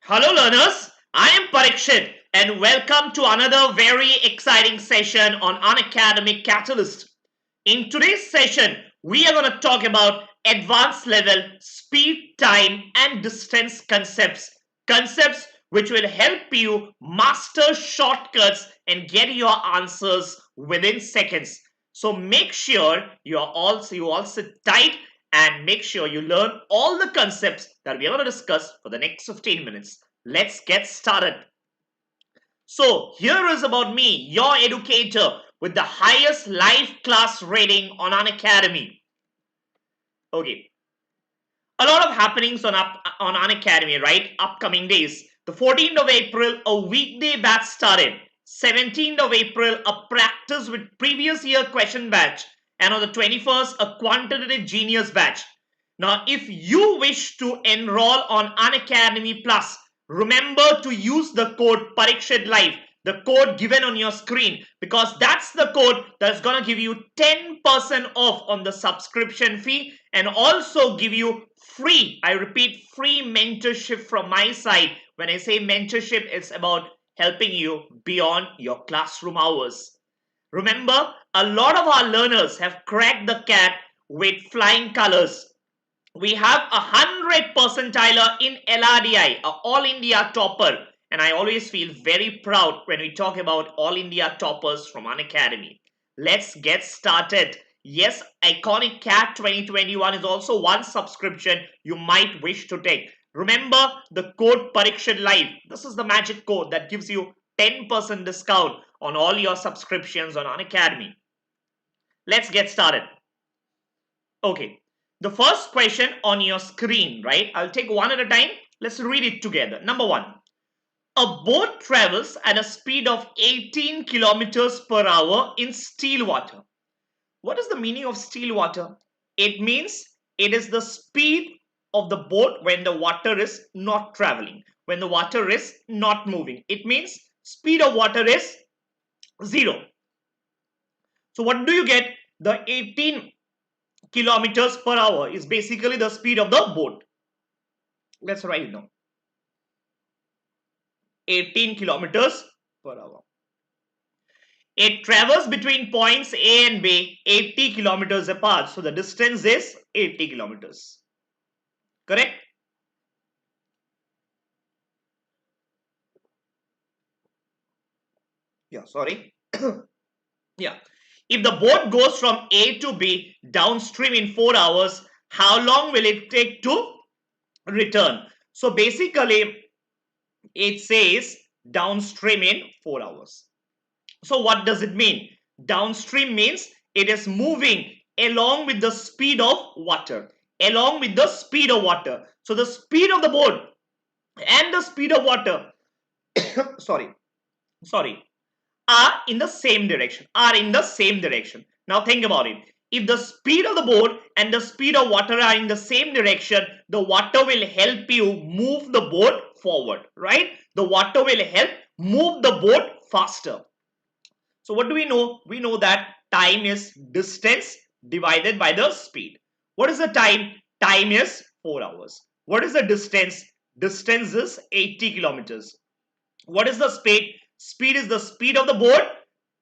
Hello learners, I am Parikshit and welcome to another very exciting session on Unacademy CAT-alyst. In today's session, we are going to talk about advanced level, speed, time and distance concepts. Concepts which will help you master shortcuts and get your answers within seconds. So make sure you all sit tight and make sure you learn all the concepts that we are going to discuss for the next 15 minutes. Let's get started. So here is about me, your educator with the highest live class rating on Unacademy. Okay, a lot of happenings on Unacademy, right? Upcoming days. The 14th of April, a weekday batch started. 17th of April, a practice with previous year question batch. And on the 21st, a quantitative genius batch. Now, if you wish to enroll on Unacademy Plus, remember to use the code Parikshit Live, the code given on your screen, because that's the code that's going to give you 10% off on the subscription fee and also give you free, I repeat, free mentorship from my side. When I say mentorship, it's about helping you beyond your classroom hours. Remember, a lot of our learners have cracked the CAT with flying colors. We have 100 percentiler in LRDI, a All India topper. And I always feel very proud when we talk about All India toppers from Unacademy. Let's get started. Yes, iconic CAT 2021 is also one subscription you might wish to take. Remember the code Parikshit Live. This is the magic code that gives you 10% discount on all your subscriptions on Unacademy. Let's get started. Okay, the first question on your screen, right? I'll take one at a time. Let's read it together. Number one. A boat travels at a speed of 18 kilometers per hour in still water. What is the meaning of still water? It means it is the speed of the boat when the water is not traveling, when the water is not moving. It means speed of water is 0. So what do you get? The 18 kilometers per hour is basically the speed of the boat. Let's write it down. 18 kilometers per hour. It travels between points A and B 80 kilometers apart. So the distance is 80 kilometers. Correct? Yeah, sorry. Yeah. If the boat goes from A to B downstream in 4 hours, how long will it take to return? So basically, it says downstream in 4 hours. So what does it mean? Downstream means it is moving along with the speed of water. Along with the speed of water. So the speed of the boat and the speed of water sorry are in the same direction. Now think about it. If the speed of the boat and the speed of water are in the same direction, the water will help you move the boat forward, right? The water will help move the boat faster. So what do we know? We know that time is distance divided by the speed. What is the time? Time is 4 hours. What is the distance? Distance is 80 kilometers. What is the speed? Speed is the speed of the boat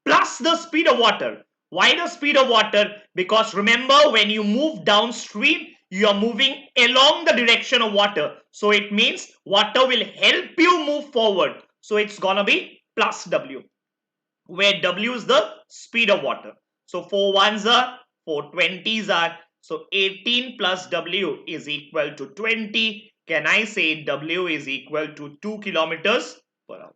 plus the speed of water. Why the speed of water? Because remember, when you move downstream, you are moving along the direction of water. So it means water will help you move forward. So it's gonna be plus W, where W is the speed of water. So 4 ones are, 4 20s are. So 18 plus W is equal to 20. Can I say W is equal to 2 kilometers per hour?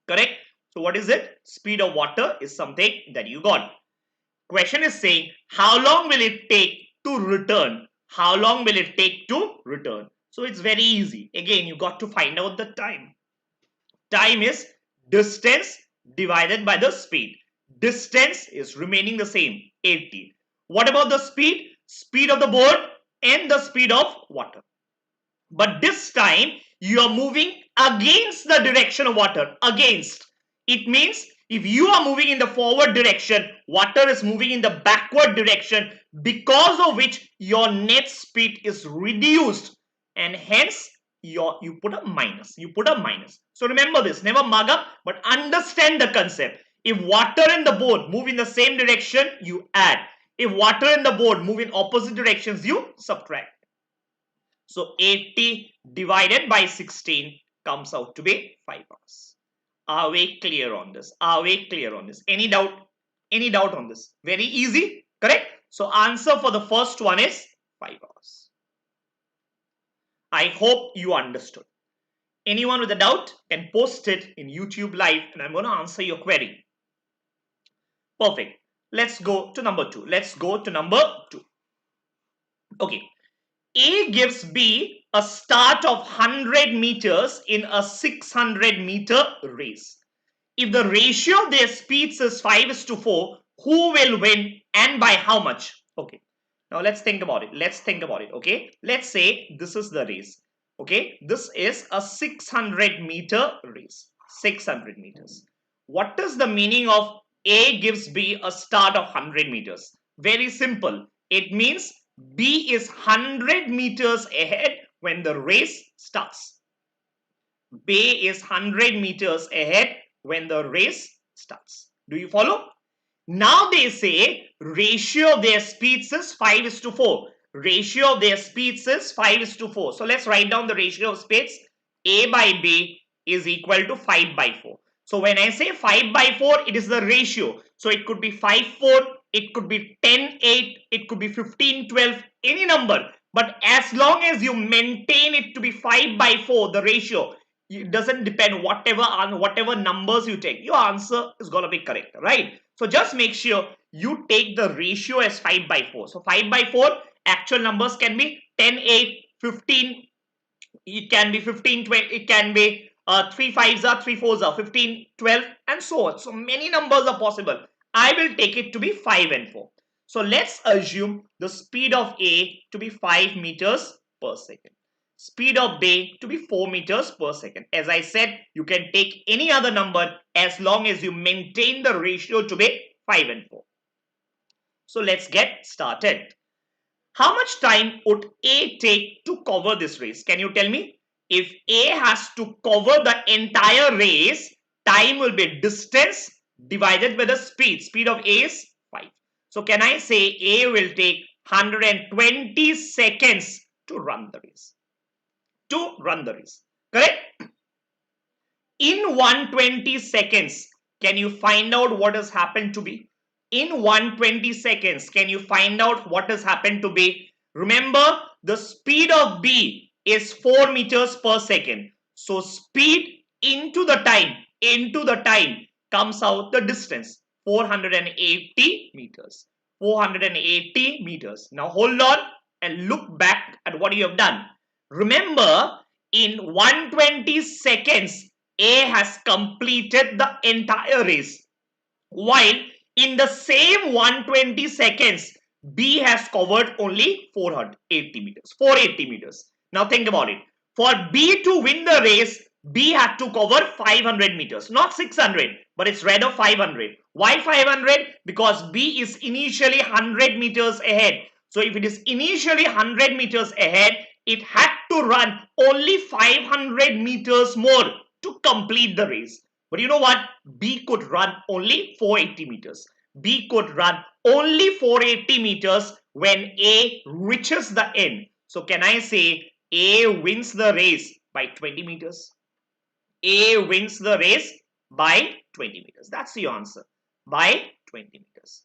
Correct? So what is it? Speed of water is something that you got. Question is saying, how long will it take to return? How long will it take to return? So it's very easy. Again, you got to find out the time. Time is distance divided by the speed. Distance is remaining the same, 80. What about the speed? Speed of the boat and the speed of water. But this time you are moving against the direction of water. Against. It means if you are moving in the forward direction, water is moving in the backward direction, because of which your net speed is reduced and hence you put a minus. You put a minus. So remember this, never mug up, but understand the concept. If water and the board move in the same direction, you add. If water and the board move in opposite directions, you subtract. So 80 divided by 16 comes out to be 5 hours. Are we clear on this? Are we clear on this? Any doubt? Any doubt on this? Very easy, correct? So answer for the first one is 5 hours. I hope you understood. Anyone with a doubt can post it in YouTube live and I'm going to answer your query. Perfect. Let's go to number 2. Let's go to number 2. Okay. A gives B a start of 100 meters in a 600-meter race. If the ratio of their speeds is 5:4, who will win and by how much? Okay. Now let's think about it. Let's think about it. Okay. Let's say this is the race. Okay. This is a 600-meter race. 600 meters. What is the meaning of A gives B a start of 100 meters? Very simple. It means B is 100 meters ahead when the race starts. B is 100 meters ahead when the race starts. Do you follow? Now they say ratio of their speeds is 5:4. Ratio of their speeds is 5:4. So let's write down the ratio of speeds. A by B is equal to 5/4. So when I say 5/4, it is the ratio. So it could be 5:4, it could be 10:8, it could be 15:12, any number. But as long as you maintain it to be 5/4, the ratio, it doesn't depend whatever numbers you take. Your answer is going to be correct, right? So just make sure you take the ratio as 5/4. So 5/4, actual numbers can be 10:8, 15, it can be 15:20, it can be 3 5s are 3 4s are 15 12 and so on. So many numbers are possible. I will take it to be 5 and 4. So let's assume the speed of A to be 5 meters per second. Speed of B to be 4 meters per second. As I said, you can take any other number as long as you maintain the ratio to be 5 and 4. So let's get started. How much time would A take to cover this race? Can you tell me? If A has to cover the entire race, time will be distance divided by the speed. Speed of A is 5. So can I say A will take 120 seconds to run the race? To run the race. Correct? In 120 seconds, can you find out what has happened to B? In 120 seconds, can you find out what has happened to B? Remember, the speed of B is 4 meters per second. So speed into the time comes out the distance, 480 meters. 480 meters. Now hold on and look back at what you have done. Remember, in 120 seconds, A has completed the entire race. While in the same 120 seconds, B has covered only 480 meters. 480 meters. Now think about it. For B to win the race, B had to cover 500 meters. Not 600, but it's rather 500. Why 500? Because B is initially 100 meters ahead. So if it is initially 100 meters ahead, it had to run only 500 meters more to complete the race. But you know what? B could run only 480 meters. B could run only 480 meters when A reaches the end. So can I say A wins the race by 20 meters? A wins the race by 20 meters. That's the answer. By 20 meters.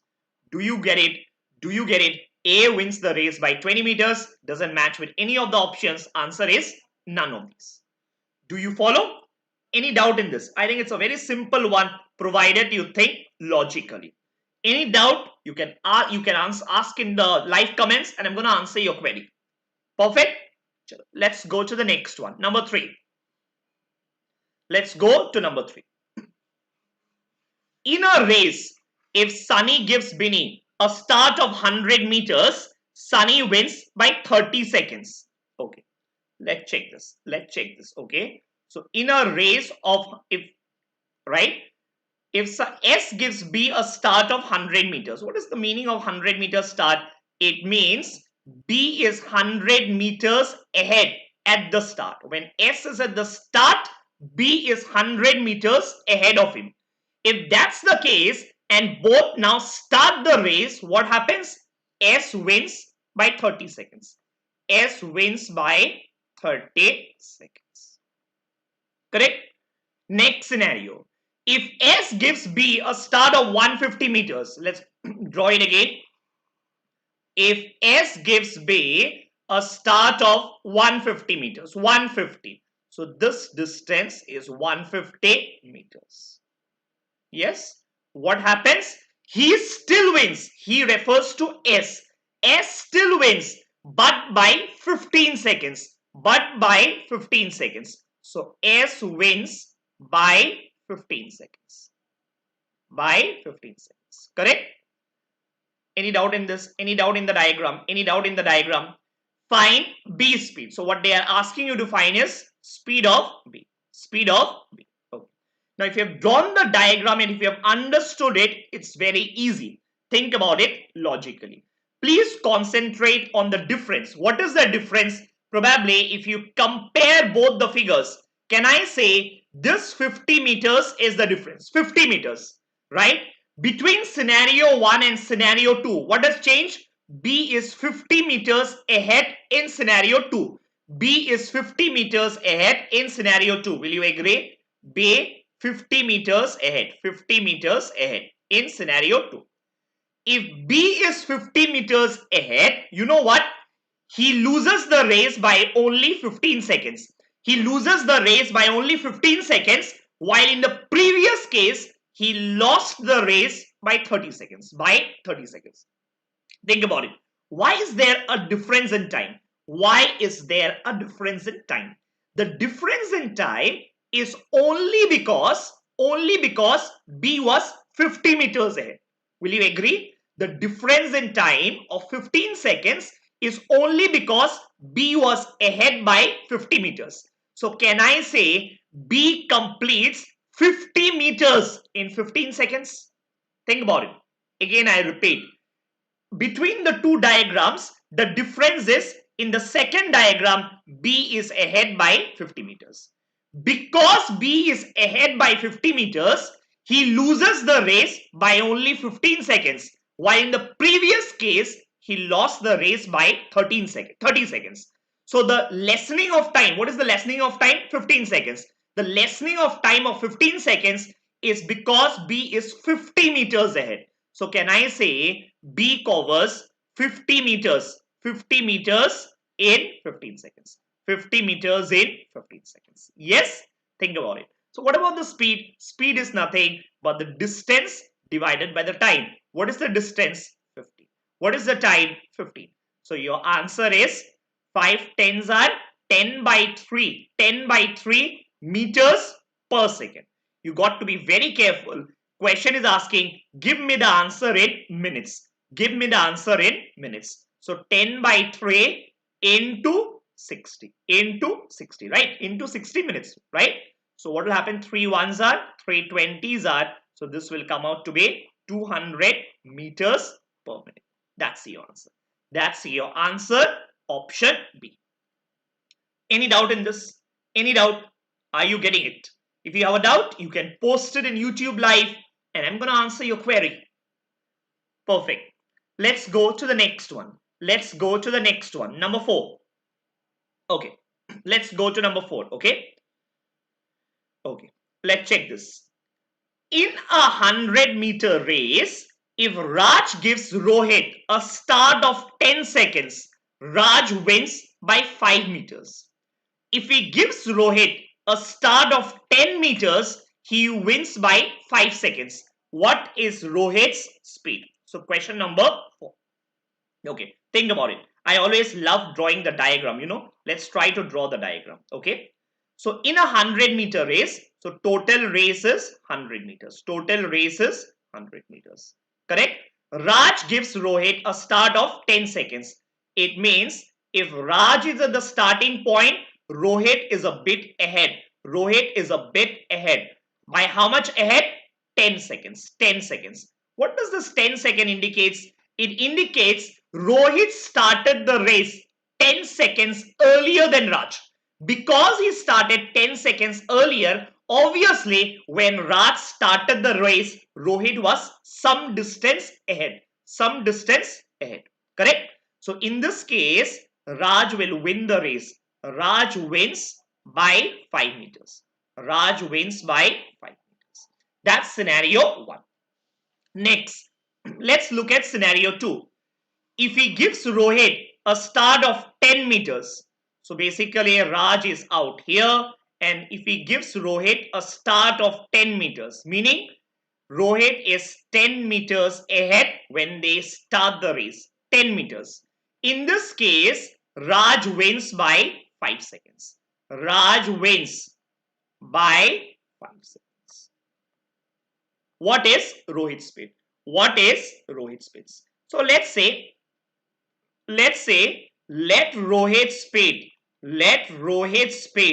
Do you get it? Do you get it? A wins the race by 20 meters. Doesn't match with any of the options. Answer is none of these. Do you follow? Any doubt in this? I think it's a very simple one, provided you think logically. Any doubt, you can ask in the live comments and I'm going to answer your query. Perfect. Let's go to the next one. Number 3. Let's go to number 3. In a race, if Sunny gives Binny a start of 100 meters, Sunny wins by 30 seconds. Okay. Let's check this. Let's check this. Okay. So in a race of, if S gives B a start of 100 meters. What is the meaning of 100 meter start? It means B is 100 meters ahead at the start. When S is at the start, B is 100 meters ahead of him. If that's the case and both now start the race, what happens? S wins by 30 seconds. S wins by 30 seconds. Correct? Next scenario. If S gives B a start of 150 meters, let's draw it again. If S gives B a start of 150 meters, 150. So this distance is 150 meters. Yes. What happens? He still wins. He refers to S. S still wins, but by 15 seconds. But by 15 seconds. So S wins by 15 seconds. By 15 seconds. Correct? Any doubt in this? Any doubt in the diagram? Any doubt in the diagram? Find B speed. So what they are asking you to find is speed of B. Speed of B. Okay. Now if you have drawn the diagram and if you have understood it, it's very easy. Think about it logically. Please concentrate on the difference. What is the difference? Probably if you compare both the figures, can I say this 50 meters is the difference? 50 meters, right? Between scenario 1 and scenario 2, what has changed? B is 50 meters ahead in scenario 2. B is 50 meters ahead in scenario 2. Will you agree? B 50 meters ahead. 50 meters ahead in scenario 2. If B is 50 meters ahead, you know what? He loses the race by only 15 seconds. He loses the race by only 15 seconds, while in the previous case, he lost the race by 30 seconds. By 30 seconds. Think about it. Why is there a difference in time? Why is there a difference in time? The difference in time is only because B was 50 meters ahead. Will you agree? The difference in time of 15 seconds is only because B was ahead by 50 meters. So can I say B completes 50 meters in 15 seconds? Think about it. Again, I repeat. Between the two diagrams, the difference is in the second diagram, B is ahead by 50 meters. Because B is ahead by 50 meters, he loses the race by only 15 seconds. While in the previous case, he lost the race by 30 seconds. So the lessening of time, what is the lessening of time? 15 seconds. The lessening of time of 15 seconds is because B is 50 meters ahead. So can I say B covers 50 meters in 15 seconds. 50 meters in 15 seconds. Yes? Think about it. So what about the speed? Speed is nothing but the distance divided by the time. What is the distance? 50. What is the time? 15. So your answer is 5 tens are 10 by 3. 10 by 3 meters per second. You got to be very careful. Question is asking, give me the answer in minutes. Give me the answer in minutes. So 10 by 3 into 60. Into 60, right? Into 60 minutes, right? So what will happen? 3 ones are, 3 20s are. So this will come out to be 200 meters per minute. That's your answer. That's your answer. Option B. Any doubt in this? Any doubt? Are you getting it? If you have a doubt, you can post it in YouTube Live and I'm going to answer your query. Perfect. Let's go to the next one. Let's go to the next one. Number 4. Okay. Let's go to number 4. Okay. Okay. Let's check this. In a 100-meter race, if Raj gives Rohit a start of 10 seconds, Raj wins by 5 meters. If he gives Rohit a start of 10 meters, he wins by 5 seconds. What is Rohit's speed? So question number 4. Okay, think about it. I always love drawing the diagram, you know. Let's try to draw the diagram, okay. So in a 100-meter race, so total race is 100 meters. Total race is 100 meters. Correct? Raj gives Rohit a start of 10 seconds. It means if Raj is at the starting point, Rohit is a bit ahead. Rohit is a bit ahead. By how much ahead? 10 seconds. 10 seconds. What does this 10 second indicates? It indicates Rohit started the race 10 seconds earlier than Raj. Because he started 10 seconds earlier, obviously when Raj started the race, Rohit was some distance ahead. Some distance ahead. Correct? So in this case, Raj will win the race. Raj wins by 5 meters. Raj wins by 5 meters. That's scenario 1. Next, let's look at scenario 2. If he gives Rohit a start of 10 meters, so basically Raj is out here, and if he gives Rohit a start of 10 meters, meaning Rohit is 10 meters ahead when they start the race, 10 meters. In this case, Raj wins by 5 seconds. Raj wins by 5 seconds. What is Rohit's speed? What is Rohit's speed? So let's say let Rohit's speed,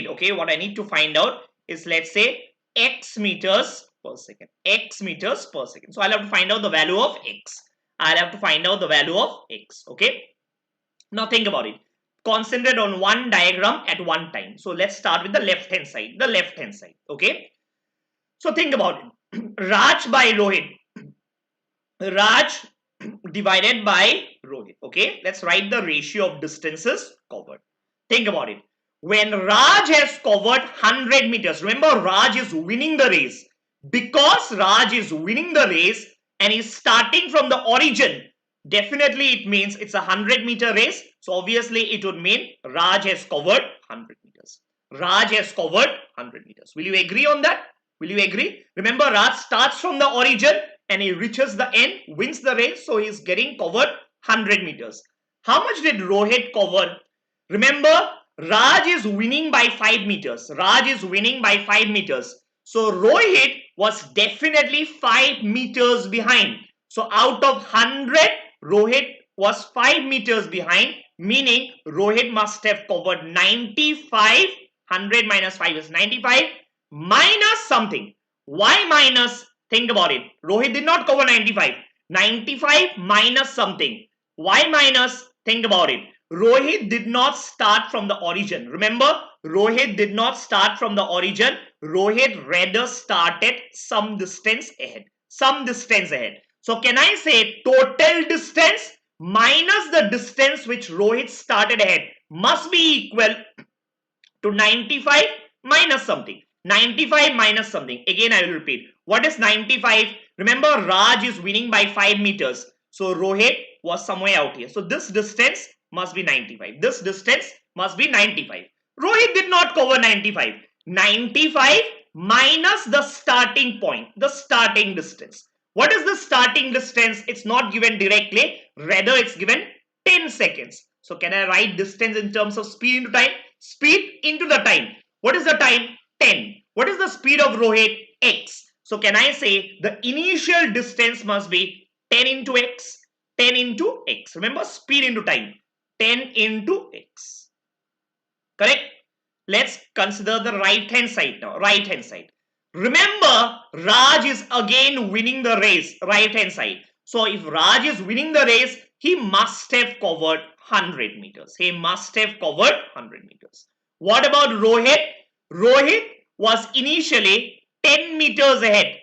okay, what I need to find out is, let's say, x meters per second. So I'll have to find out the value of x. Okay. Now think about it. Concentrate on one diagram at one time. So let's start with the left hand side. Okay. So think about it. Raj by Rohit. Raj divided by Rohit. Okay, let's write the ratio of distances covered. Think about it. When Raj has covered 100 meters, remember Raj is winning the race. Because Raj is winning the race and is starting from the origin, definitely it means it's a 100-meter race. So obviously it would mean Raj has covered 100 meters. Raj has covered 100 meters. Will you agree on that? Will you agree? Remember, Raj starts from the origin and he reaches the end, wins the race, so he's getting covered 100 meters. How much did Rohit cover? Remember, Raj is winning by 5 meters. So Rohit was definitely 5 meters behind. So out of 100, Rohit was 5 meters behind, meaning Rohit must have covered 95. 100 minus 5 is 95, minus something. Why minus? Think about it. Rohit did not cover 95. 95 minus something. Why minus? Think about it. Rohit did not start from the origin. Remember, Rohit did not start from the origin. Rohit rather started some distance ahead. So can I say total distance minus the distance which Rohit started ahead must be equal to 95 minus something. 95 minus something. Again, I will repeat. What is 95? Remember, Raj is winning by 5 meters. So Rohit was somewhere out here. So this distance must be 95. Rohit did not cover 95. 95 minus the starting point, the starting distance. What is the starting distance? It's not given directly. Rather, it's given 10 seconds. So can I write distance in terms of speed into time? Speed into the time. What is the time? 10. What is the speed of Rohit? X. So can I say the initial distance must be 10 into x? 10 into x. Remember, speed into time. 10 into x. Correct? Let's consider the right hand side now. Right hand side. Remember, Raj is again winning the race. Right hand side. So if Raj is winning the race, he must have covered 100 meters. What about Rohit? Rohit was initially 10 meters ahead.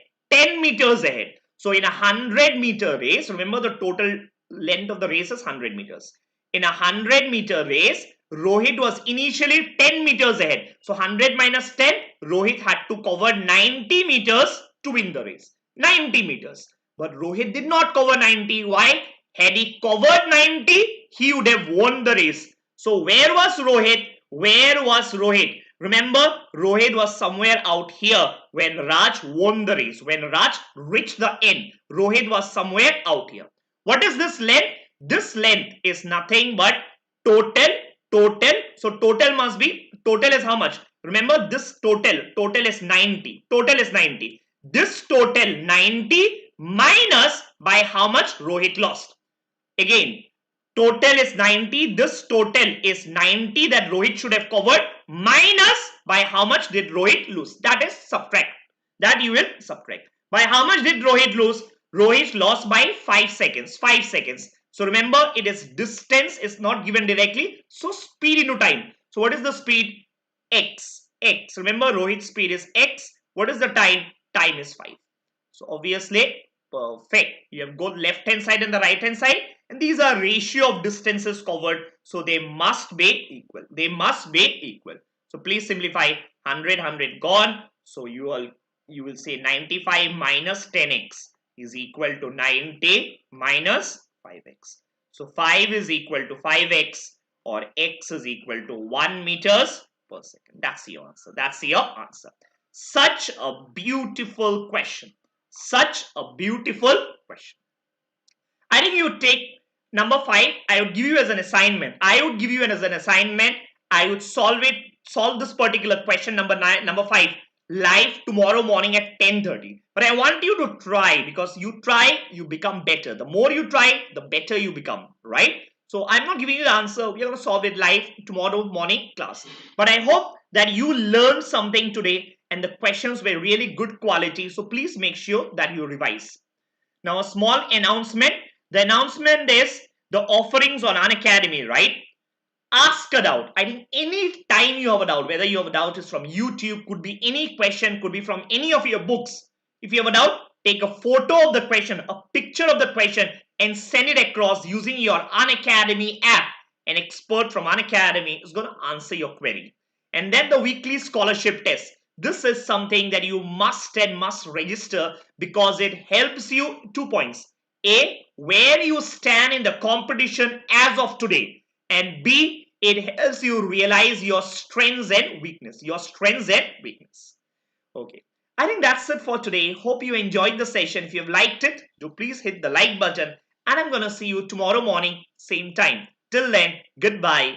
So in a 100-meter race, remember the total length of the race is 100 meters. In a 100-meter race, Rohit was initially 10 meters ahead. So 100 minus 10, Rohit had to cover 90 meters to win the race. 90 meters. But Rohit did not cover 90. Why? Had he covered 90, he would have won the race. So where was Rohit? Remember, Rohit was somewhere out here when Raj won the race. When Raj reached the end, Rohit was somewhere out here. What is this length? This length is nothing but total. So total must be, total is how much? Remember, this total is 90. This total 90 minus by how much Rohit lost. Again, total is 90. This total is 90 that Rohit should have covered, minus by how much did Rohit lose. That is subtract. That you will subtract. By how much did Rohit lose? Rohit lost by 5 seconds. So remember, it is distance is not given directly. So speed into time. So what is the speed? X. Remember, Rohit's speed is X. What is the time? Time is 5. So obviously, perfect. You have both left hand side and the right hand side, and these are ratio of distances covered, so they must be equal. They must be equal. So please simplify. 100 gone. So you will say 95 minus 10x is equal to 90 minus 5x. So 5 is equal to 5x, or x is equal to 1 meters per second. That's your answer. That's your answer. Such a beautiful question. Such a beautiful question. I think you take number 5. I would give you as an assignment. I would solve this particular question number 5 live tomorrow morning at 10:30. But I want you to try, because you try, you become better. The more you try, the better you become, right? So I'm not giving you the answer. We're going to solve it live tomorrow morning class. But I hope that you learned something today and the questions were really good quality. So please make sure that you revise. Now a small announcement. The announcement is the offerings on Unacademy, right? Ask a doubt. I think any time you have a doubt, whether you have a doubt is from YouTube, could be any question, could be from any of your books. If you have a doubt, take a photo of the question, a picture of the question, and send it across using your Unacademy app. An expert from Unacademy is going to answer your query. And then the weekly scholarship test. This is something that you must register, because it helps you 2 points. A, where you stand in the competition as of today. And B, it helps you realize your strengths and weakness. Okay. I think that's it for today. Hope you enjoyed the session. If you've liked it, do please hit the like button. And I'm going to see you tomorrow morning, same time. Till then, goodbye.